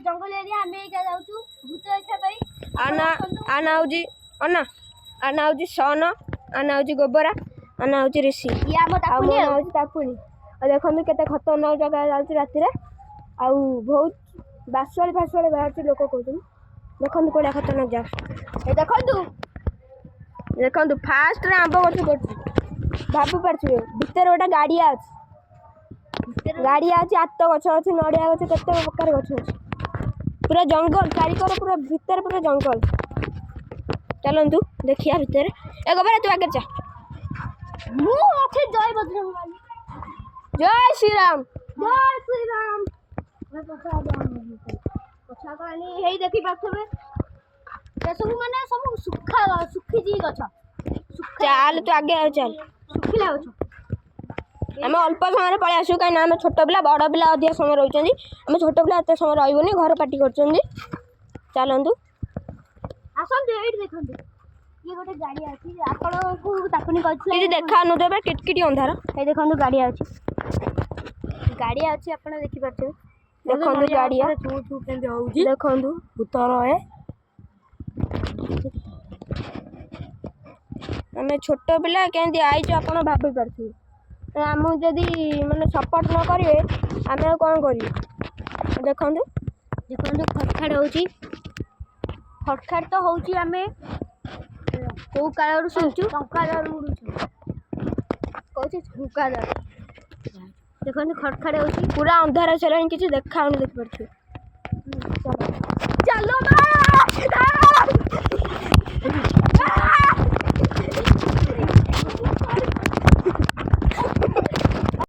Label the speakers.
Speaker 1: जंगल area आमे जाऊँ भूत देखा
Speaker 2: आना हूँ अना आना हूँ सन आना हूँ गोबरा आना हूँ ऋषि तापुणी और देखो केते खतरनाक जगह जाऊँ राति आउ बहुत बासुआली फासुआली बाहर लोक कहते देखो कौड़ा खतरनाक जगह देखो फास्ट आंब गछ पड़े भाभी पारे भितर गोटे गाड़िया अच्छी आत गछ अच्छे नड़िया गछ केते प्रकार गछ अच्छे पूरा जंगल चारिकर पूरा भितर पूरा जंगल चलतु देखिया भितर ए गोबरा तू आगे जा
Speaker 1: जय बजरंगबली
Speaker 2: जय श्री राम
Speaker 1: हे देखी पाथबे सब माने सब सुखी जी गछ
Speaker 2: चल तू आगे चल
Speaker 1: सुखिला गछ
Speaker 2: आम अल्प समय पलि आसू कहीं आम छोट पिला बड़ पिला अधिक समय रोच आम छोट पिला एत समय रही घर पार्टी कर चलतु
Speaker 1: आसतु ये देखो ये गोटे गाड़ी अच्छी आपण को तापुनी कहते
Speaker 2: देखा नुदेव किटकिटी अंधार
Speaker 1: ये देखो गाड़िया अच्छी आप देखिपे
Speaker 2: देखो गाड़िया देखो भूतर है आम छोट पिला केमती आईच आप भाभी पारे आमको जदि माने सपोर्ट न करेंगे आम कौन कर देखो
Speaker 1: खटखाड़ हो खटखाड़ तो हूँ आम कौ काल शुणु टंकार उड़ू कौन टंकार देखो खटखाड़ हो
Speaker 2: पूरा अंधार चल किसी देखा देखिपे
Speaker 1: चलो